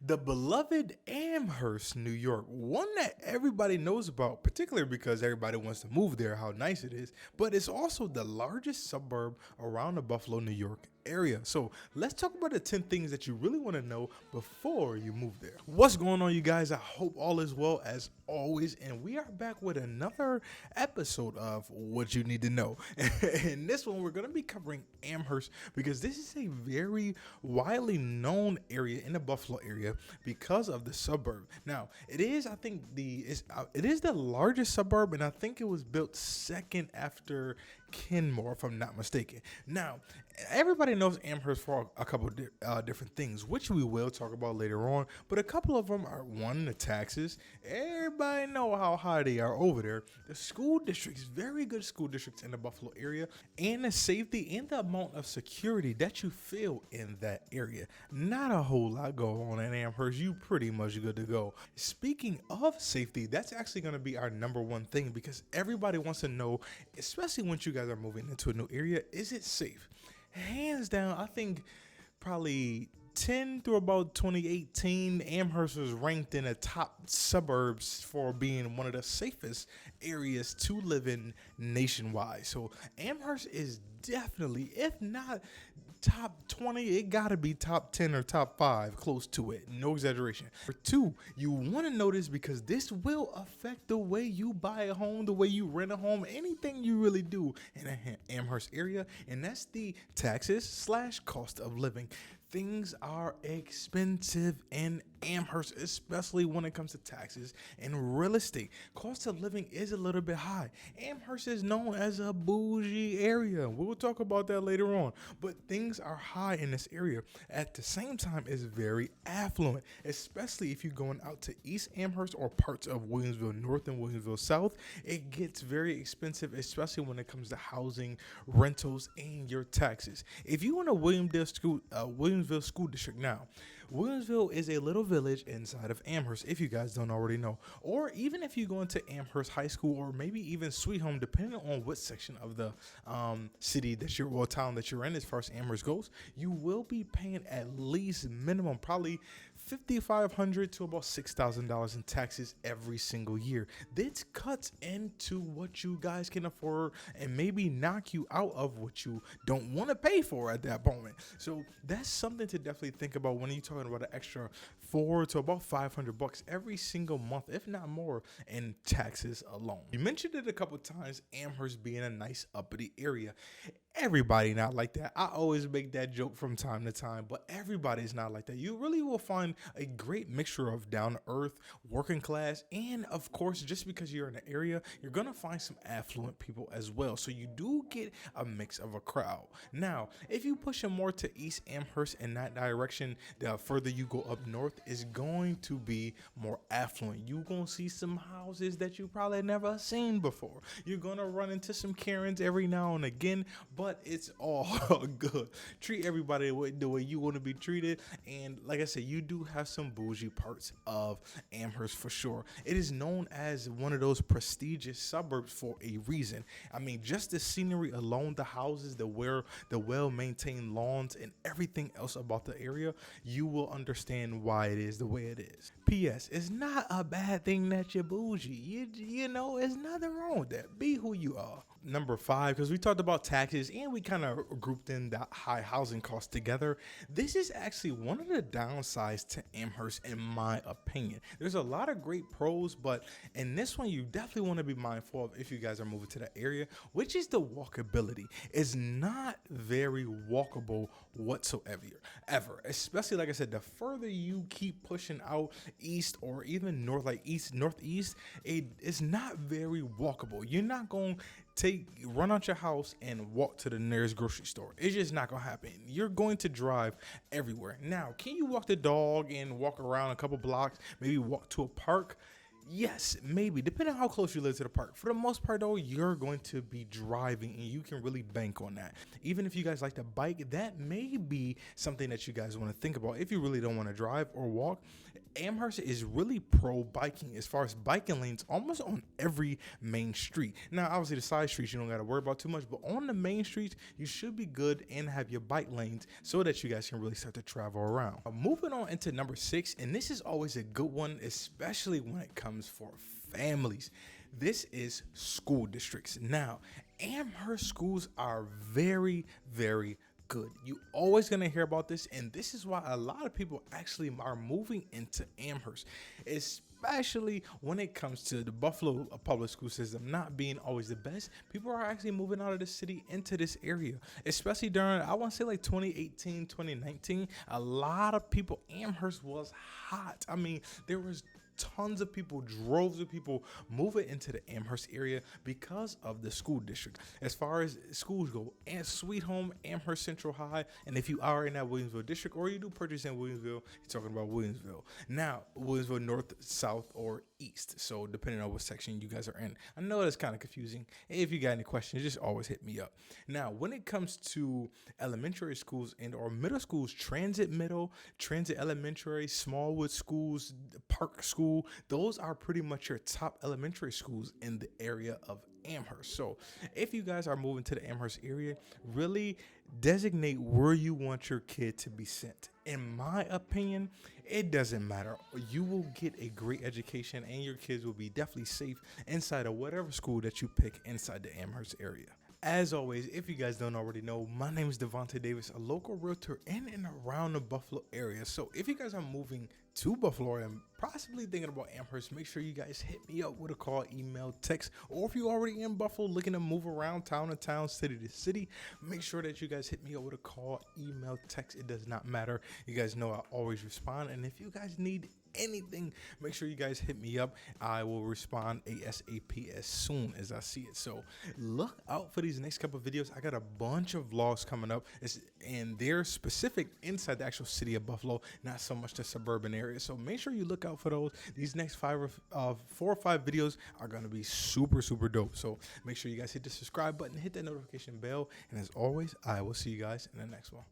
The beloved Amherst, New York, one that everybody knows about, particularly because everybody wants to move there, how nice it is, but it's also the largest suburb around the Buffalo, New York area. So let's talk about the 10 things that you really want to know before you move there. What's going on, you guys? I hope all is well as always, and we are back with another episode of What You Need to Know. In this one, we're going to be covering Amherst because this is a very widely known area in the Buffalo area because of the suburb. Now, it is, I think, it is the largest suburb, and I think it was built second after Kenmore, if I'm not mistaken. Now, everybody knows Amherst for a couple different things, which we will talk about later on, but a couple of them are, one, the taxes. Everybody know how high they are over there. The school districts, very good school districts in the Buffalo area, and the safety and the amount of security that you feel in that area. Not a whole lot going on in Amherst. You pretty much good to go. Speaking of safety, that's actually going to be our number one thing because everybody wants to know, especially once you guys are moving into a new area, is it safe? Hands down, I think probably 10 through about 2018, Amherst was ranked in the top suburbs for being one of the safest areas to live in nationwide. So Amherst is definitely, if not top 20, it gotta be top 10 or top 5, close to it, no exaggeration. For two, you want to know this because this will affect the way you buy a home, the way you rent a home, anything you really do in the Amherst area, and that's the taxes / cost of living. Things are expensive in Amherst, especially when it comes to taxes and real estate. Cost of living is a little bit high. Amherst is known as a bougie area. We'll talk about that later on. But things are high in this area. At the same time, it's very affluent, especially if you're going out to East Amherst or parts of Williamsville North and Williamsville South. It gets very expensive, especially when it comes to housing, rentals, and your taxes. If you want a Williamsville School District now, Williamsville is a little village inside of Amherst, if you guys don't already know. Or even if you go into Amherst High School or maybe even Sweet Home, depending on what section of the city that you're, or town that you're in as far as Amherst goes, you will be paying at least minimum, probably $5,500 to about $6,000 in taxes every single year. This cuts into what you guys can afford and maybe knock you out of what you don't want to pay for at that moment. So that's something to definitely think about when you're talking about an extra $400 to about $500 every single month, if not more, in taxes alone. You mentioned it a couple times, Amherst being a nice uppity area. Everybody not like that. I always make that joke from time to time, but everybody's not like that. You really will find a great mixture of down to earth, working class, and of course, just because you're in the area, you're gonna find some affluent people as well. So you do get a mix of a crowd. Now, if you push it more to East Amherst in that direction, the further you go up north is going to be more affluent. You're gonna see some houses that you probably never seen before. You're gonna run into some Karens every now and again, but it's all good. Treat everybody the way you want to be treated. And like I said, you do have some bougie parts of Amherst for sure. It is known as one of those prestigious suburbs for a reason. I mean, just the scenery alone, the houses, the well-maintained lawns, and everything else about the area, you will understand why it is the way it is. P.S. It's not a bad thing that you're bougie. You know, there's nothing wrong with that. Be who you are. Number 5, because we talked about taxes and we kind of grouped in the high housing costs together. This is actually one of the downsides to Amherst, in my opinion. There's a lot of great pros, but in this one, you definitely want to be mindful of if you guys are moving to that area, which is the walkability. It's not very walkable whatsoever, especially, like I said, the further you keep pushing out east or even north, like northeast, it's not very walkable. You're not going to run out your house and walk to the nearest grocery store. It's just not gonna happen. You're going to drive everywhere. Now, can you walk the dog and walk around a couple blocks, maybe walk to a park? Yes, maybe, depending on how close you live to the park. For the most part, though, you're going to be driving, and you can really bank on that. Even if you guys like to bike, that may be something that you guys want to think about. If you really don't want to drive or walk, Amherst is really pro biking as far as biking lanes almost on every main street. Now, obviously, the side streets you don't got to worry about too much, but on the main streets, you should be good and have your bike lanes so that you guys can really start to travel around. Moving on into number 6, and this is always a good one, especially when it comes for families. This is school districts. Now, Amherst schools are very, very good. You always gonna hear about this, and this is why a lot of people actually are moving into Amherst, especially when it comes to the Buffalo public school system not being always the best. People are actually moving out of the city into this area, especially during, I want to say, like 2018, 2019. A lot of people, Amherst was hot. I mean, there was tons of people, droves of people moving into the Amherst area because of the school district. As far as schools go, and Sweet Home, Amherst Central High, and if you are in that Williamsville district or you do purchase in Williamsville, you're talking about Williamsville. Now, Williamsville North, South, or East. So depending on what section you guys are in. I know that's kind of confusing. If you got any questions, just always hit me up. Now, when it comes to elementary schools and or middle schools, Transit Middle, Transit Elementary, Smallwood Schools, Park School, those are pretty much your top elementary schools in the area of Amherst. So if you guys are moving to the Amherst area, really designate where you want your kid to be sent. In my opinion, it doesn't matter. You will get a great education and your kids will be definitely safe inside of whatever school that you pick inside the Amherst area. As always, if you guys don't already know, my name is Devonte Davis, a local realtor in and around the Buffalo area. So if you guys are moving to Buffalo and possibly thinking about Amherst, make sure you guys hit me up with a call, email, text, or if you're already in Buffalo looking to move around town to town, city to city, make sure that you guys hit me up with a call, email, text. It does not matter. You guys know I always respond. And if you guys need anything, make sure you guys hit me up. I will respond ASAP as soon as I see it. So look out for these next couple of videos. I got a bunch of vlogs coming up, and they're specific inside the actual city of Buffalo, not so much the suburban area. So make sure you look out for those. These next 4 or 5 videos are going to be super dope. So make sure you guys hit the subscribe button, hit that notification bell, and as always, I will see you guys in the next one.